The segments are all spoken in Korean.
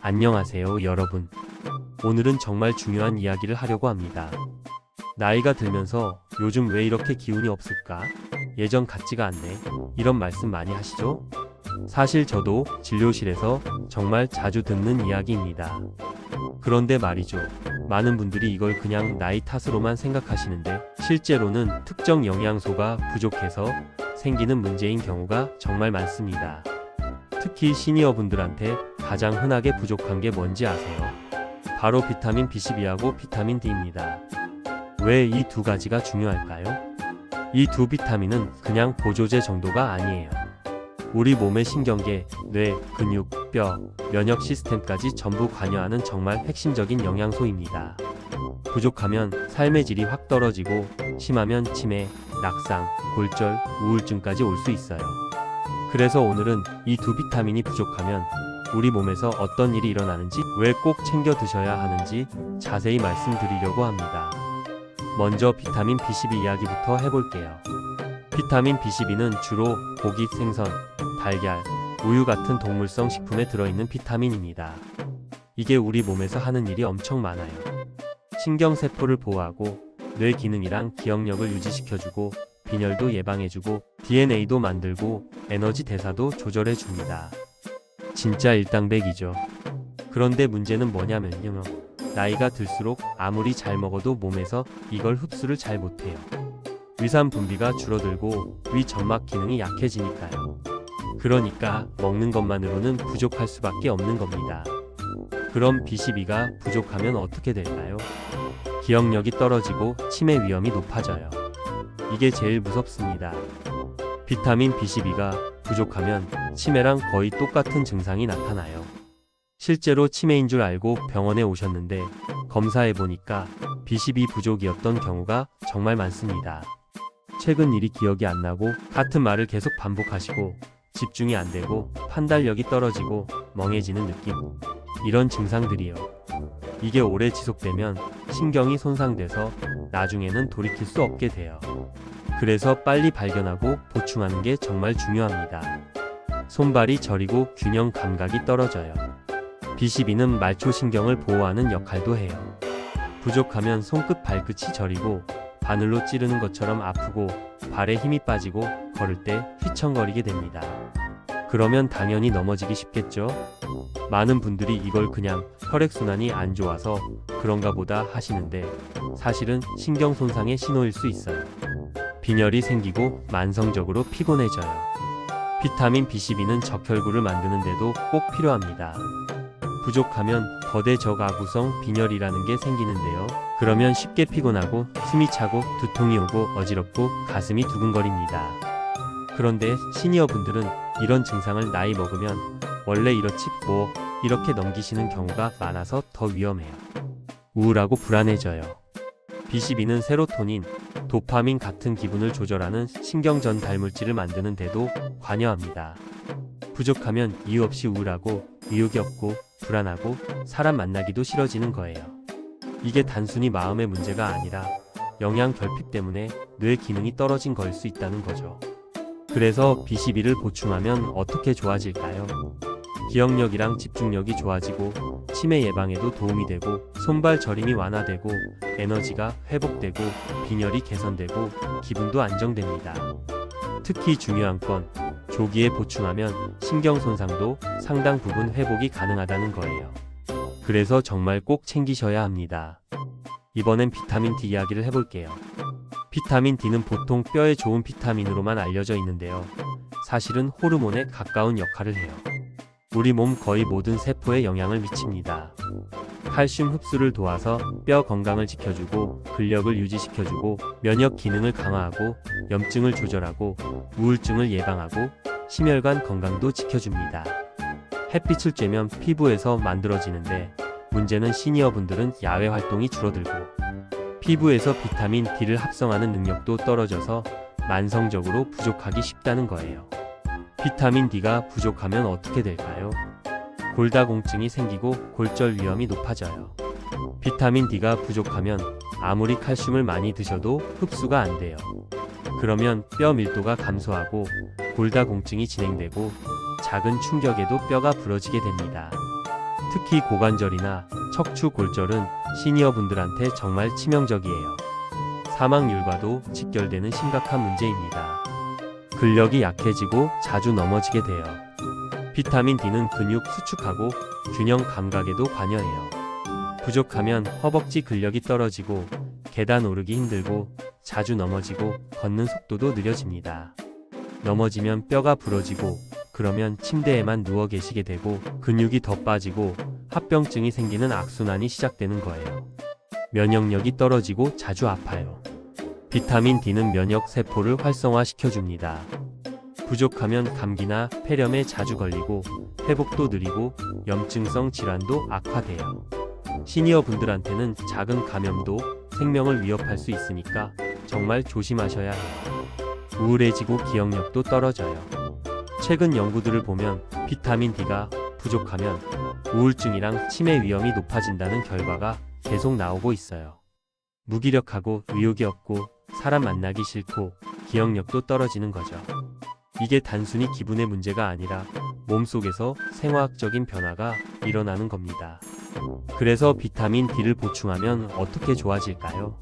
안녕하세요, 여러분. 오늘은 정말 중요한 이야기를 하려고 합니다. 나이가 들면서 요즘 왜 이렇게 기운이 없을까? 예전 같지가 않네. 이런 말씀 많이 하시죠? 사실 저도 진료실에서 정말 자주 듣는 이야기입니다. 그런데 말이죠. 많은 분들이 이걸 그냥 나이 탓으로만 생각하시는데 실제로는 특정 영양소가 부족해서 생기는 문제인 경우가 정말 많습니다. 특히 시니어분들한테 가장 흔하게 부족한 게 뭔지 아세요? 바로 비타민 B12하고 비타민 D입니다. 왜 이 두 가지가 중요할까요? 이 두 비타민은 그냥 보조제 정도가 아니에요. 우리 몸의 신경계, 뇌, 근육, 뼈, 면역 시스템까지 전부 관여하는 정말 핵심적인 영양소입니다. 부족하면 삶의 질이 확 떨어지고 심하면 치매, 낙상, 골절, 우울증까지 올 수 있어요. 그래서 오늘은 이 두 비타민이 부족하면 우리 몸에서 어떤 일이 일어나는지, 왜 꼭 챙겨 드셔야 하는지 자세히 말씀드리려고 합니다. 먼저 비타민 B12 이야기부터 해볼게요. 비타민 B12는 주로 고기, 생선, 달걀, 우유 같은 동물성 식품에 들어있는 비타민입니다. 이게 우리 몸에서 하는 일이 엄청 많아요. 신경세포를 보호하고 뇌 기능이랑 기억력을 유지시켜주고 빈혈도 예방해주고 DNA도 만들고 에너지 대사도 조절해줍니다. 진짜 일당백이죠. 그런데 문제는 뭐냐면요. 나이가 들수록 아무리 잘 먹어도 몸에서 이걸 흡수를 잘 못해요. 위산 분비가 줄어들고 위 점막 기능이 약해지니까요. 그러니까 먹는 것만으로는 부족할 수밖에 없는 겁니다. 그럼 B12가 부족하면 어떻게 될까요? 기억력이 떨어지고 치매 위험이 높아져요. 이게 제일 무섭습니다. 비타민 B12가 부족하면 치매랑 거의 똑같은 증상이 나타나요. 실제로 치매인 줄 알고 병원에 오셨는데 검사해보니까 B12 부족이었던 경우가 정말 많습니다. 최근 일이 기억이 안 나고 같은 말을 계속 반복하시고 집중이 안 되고 판단력이 떨어지고 멍해지는 느낌, 이런 증상들이요. 이게 오래 지속되면 신경이 손상돼서 나중에는 돌이킬 수 없게 돼요. 그래서 빨리 발견하고 보충하는 게 정말 중요합니다. 손발이 저리고 균형 감각이 떨어져요. B12는 말초신경을 보호하는 역할도 해요. 부족하면 손끝 발끝이 저리고 바늘로 찌르는 것처럼 아프고 발에 힘이 빠지고 걸을 때 휘청거리게 됩니다. 그러면 당연히 넘어지기 쉽겠죠? 많은 분들이 이걸 그냥 혈액순환이 안 좋아서 그런가 보다 하시는데 사실은 신경 손상의 신호일 수 있어요. 빈혈이 생기고 만성적으로 피곤해져요. 비타민 B12는 적혈구를 만드는데도 꼭 필요합니다. 부족하면 거대 저가구성 빈혈이라는 게 생기는데요. 그러면 쉽게 피곤하고 숨이 차고 두통이 오고 어지럽고 가슴이 두근거립니다. 그런데 시니어분들은 이런 증상을 나이 먹으면 원래 이렇지 뭐 이렇게 넘기시는 경우가 많아서 더 위험해요. 우울하고 불안해져요. B12는 세로토닌, 도파민 같은 기분을 조절하는 신경 전달 물질을 만드는 데도 관여합니다. 부족하면 이유 없이 우울하고 의욕이 없고 불안하고 사람 만나기도 싫어지는 거예요. 이게 단순히 마음의 문제가 아니라 영양 결핍 때문에 뇌 기능이 떨어진 거일 수 있다는 거죠. 그래서 B12를 보충하면 어떻게 좋아질까요? 기억력이랑 집중력이 좋아지고 치매 예방에도 도움이 되고 손발 저림이 완화되고 에너지가 회복되고 빈혈이 개선되고 기분도 안정됩니다. 특히 중요한 건 조기에 보충하면 신경 손상도 상당 부분 회복이 가능하다는 거예요. 그래서 정말 꼭 챙기셔야 합니다. 이번엔 비타민 D 이야기를 해볼게요. 비타민 D는 보통 뼈에 좋은 비타민으로만 알려져 있는데요. 사실은 호르몬에 가까운 역할을 해요. 우리 몸 거의 모든 세포에 영향을 미칩니다. 칼슘 흡수를 도와서 뼈 건강을 지켜주고 근력을 유지시켜주고 면역 기능을 강화하고 염증을 조절하고 우울증을 예방하고 심혈관 건강도 지켜줍니다. 햇빛을 쬐면 피부에서 만들어지는데 문제는 시니어분들은 야외 활동이 줄어들고 피부에서 비타민 D를 합성하는 능력도 떨어져서 만성적으로 부족하기 쉽다는 거예요. 비타민 D가 부족하면 어떻게 될까요? 골다공증이 생기고 골절 위험이 높아져요. 비타민 D가 부족하면 아무리 칼슘을 많이 드셔도 흡수가 안 돼요. 그러면 뼈 밀도가 감소하고 골다공증이 진행되고 작은 충격에도 뼈가 부러지게 됩니다. 특히 고관절이나 척추 골절은 시니어분들한테 정말 치명적이에요. 사망률과도 직결되는 심각한 문제입니다. 근력이 약해지고 자주 넘어지게 돼요. 비타민 D는 근육 수축하고 균형 감각에도 관여해요. 부족하면 허벅지 근력이 떨어지고 계단 오르기 힘들고 자주 넘어지고 걷는 속도도 느려집니다. 넘어지면 뼈가 부러지고 그러면 침대에만 누워 계시게 되고 근육이 더 빠지고 합병증이 생기는 악순환이 시작되는 거예요. 면역력이 떨어지고 자주 아파요. 비타민 D는 면역 세포를 활성화시켜줍니다. 부족하면 감기나 폐렴에 자주 걸리고 회복도 느리고 염증성 질환도 악화돼요. 시니어 분들한테는 작은 감염도 생명을 위협할 수 있으니까 정말 조심하셔야 해요. 우울해지고 기억력도 떨어져요. 최근 연구들을 보면 비타민 D가 부족하면 우울증이랑 치매 위험이 높아진다는 결과가 계속 나오고 있어요. 무기력하고 의욕이 없고 사람 만나기 싫고 기억력도 떨어지는 거죠. 이게 단순히 기분의 문제가 아니라 몸속에서 생화학적인 변화가 일어나는 겁니다. 그래서 비타민 D를 보충하면 어떻게 좋아질까요?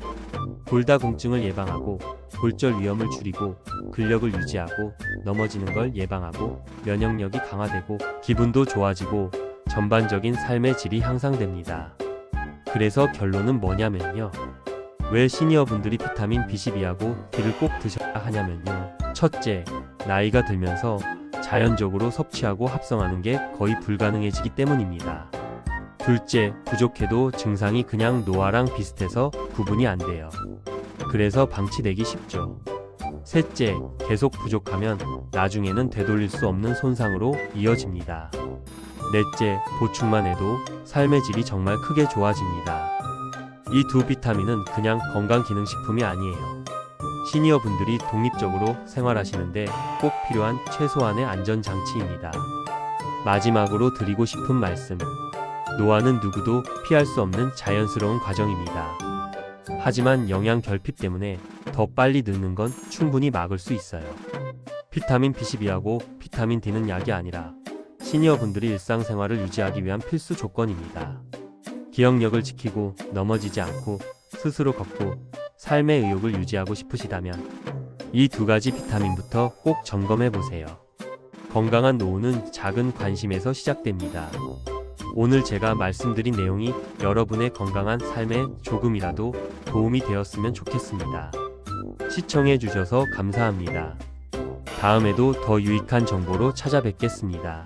골다공증을 예방하고 골절 위험을 줄이고 근력을 유지하고 넘어지는 걸 예방하고 면역력이 강화되고 기분도 좋아지고 전반적인 삶의 질이 향상됩니다. 그래서 결론은 뭐냐면요. 왜 시니어분들이 비타민 B12하고 D를 꼭 드셔야 하냐면요. 첫째, 나이가 들면서 자연적으로 섭취하고 합성하는 게 거의 불가능해지기 때문입니다. 둘째, 부족해도 증상이 그냥 노화랑 비슷해서 구분이 안 돼요. 그래서 방치되기 쉽죠. 셋째, 계속 부족하면 나중에는 되돌릴 수 없는 손상으로 이어집니다. 넷째, 보충만 해도 삶의 질이 정말 크게 좋아집니다. 이 두 비타민은 그냥 건강기능식품이 아니에요. 시니어분들이 독립적으로 생활하시는데 꼭 필요한 최소한의 안전장치입니다. 마지막으로 드리고 싶은 말씀. 노화는 누구도 피할 수 없는 자연스러운 과정입니다. 하지만 영양 결핍 때문에 더 빨리 늙는 건 충분히 막을 수 있어요. 비타민 B12하고 비타민 D는 약이 아니라 시니어분들이 일상생활을 유지하기 위한 필수 조건입니다. 기억력을 지키고 넘어지지 않고 스스로 걷고 삶의 의욕을 유지하고 싶으시다면 이 두 가지 비타민부터 꼭 점검해 보세요. 건강한 노후는 작은 관심에서 시작됩니다. 오늘 제가 말씀드린 내용이 여러분의 건강한 삶에 조금이라도 도움이 되었으면 좋겠습니다. 시청해 주셔서 감사합니다. 다음에도 더 유익한 정보로 찾아뵙겠습니다.